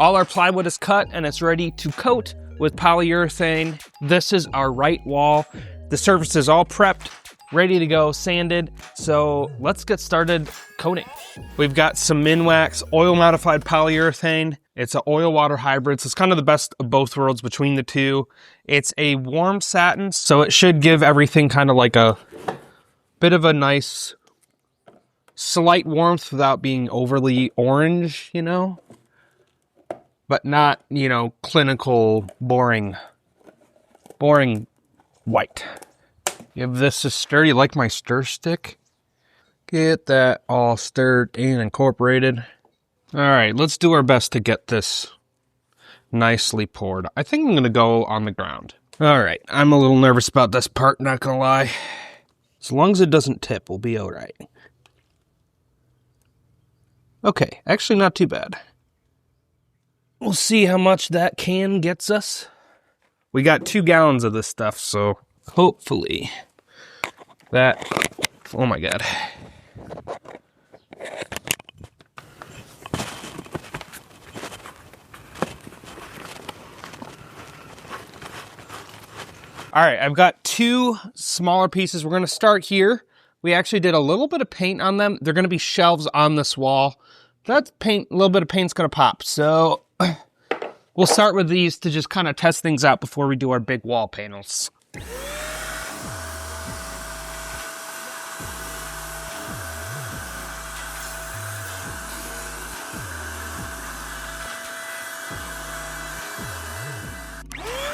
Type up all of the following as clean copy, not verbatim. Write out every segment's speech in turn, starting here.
All our plywood is cut and it's ready to coat with polyurethane. This is our right wall. The surface is all prepped, ready to go, sanded. So let's get started coating. We've got some Minwax oil modified polyurethane. It's an oil water hybrid, so it's kind of the best of both worlds between the two. It's a warm satin, so it should give everything kind of like a bit of a nice slight warmth without being overly orange, you know? But not, you know, clinical, boring white. Give this a stir. You like my stir stick? Get that all stirred and incorporated. All right, let's do our best to get this nicely poured. I think I'm gonna go on the ground. All right, I'm a little nervous about this part, not gonna lie. As long as it doesn't tip, we'll be all right. Okay, actually not too bad. We'll see how much that can gets us. We got 2 gallons of this stuff, so hopefully that, oh my God. All right, I've got 2 smaller pieces. We're gonna start here. We actually did a little bit of paint on them. They're gonna be shelves on this wall. That paint, a little bit of paint's gonna pop. So we'll start with these to just kind of test things out before we do our big wall panels.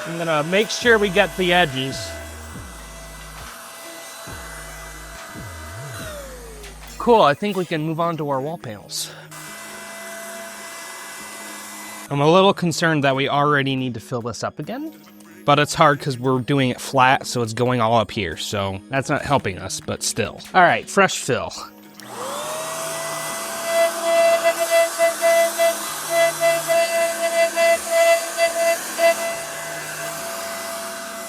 I'm gonna make sure we get the edges. Cool, I think we can move on to our wall panels. I'm a little concerned that we already need to fill this up again, but it's hard because we're doing it flat, so it's going all up here, so that's not helping us, but still. All right, fresh fill.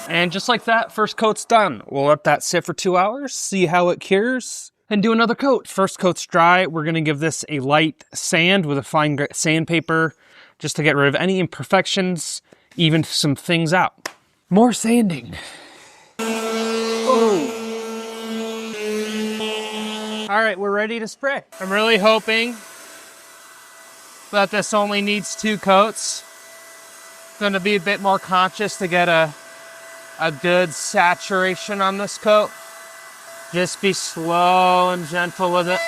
And just like that, first coat's done. We'll let that sit for 2 hours, see how it cures, and do another coat. First coat's dry. We're gonna give this a light sand with a fine sandpaper just to get rid of any imperfections, even some things out. More sanding. Oh. All right, we're ready to spray. I'm really hoping that this only needs 2 coats. Gonna be a bit more conscious to get a good saturation on this coat. Just be slow and gentle with it.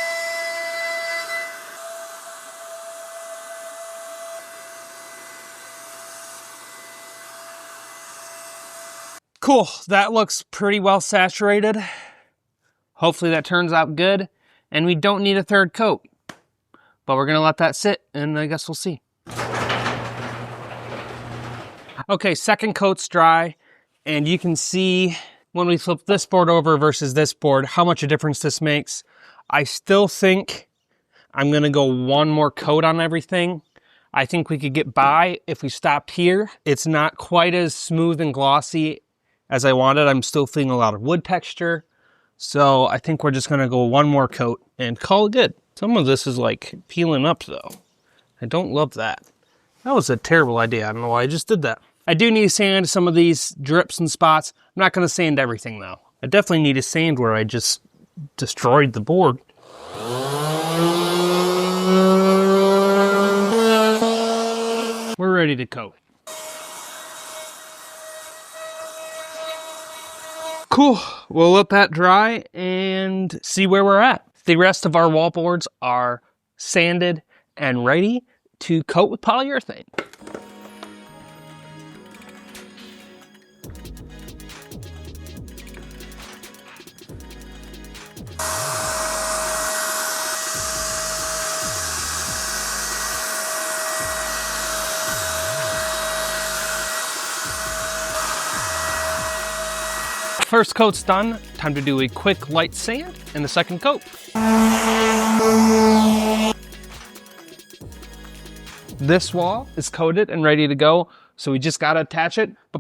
Cool, that looks pretty well saturated. Hopefully that turns out good. And we don't need a 3rd coat, but we're gonna let that sit and I guess we'll see. Okay, 2nd coat's dry. And you can see when we flip this board over versus this board, how much a difference this makes. I still think I'm gonna go 1 more coat on everything. I think we could get by if we stopped here. It's not quite as smooth and glossy as I wanted. I'm still feeling a lot of wood texture. So I think we're just gonna go 1 more coat and call it good. Some of this is like peeling up though. I don't love that. That was a terrible idea. I don't know why I just did that. I do need to sand some of these drips and spots. I'm not going to sand everything though. I definitely need to sand where I just destroyed the board. We're ready to coat. Cool, we'll let that dry and see where we're at. The rest of our wall boards are sanded and ready to coat with polyurethane. First coat's done, time to do a quick light sand and the 2nd coat. This wall is coated and ready to go, so we just gotta attach it. But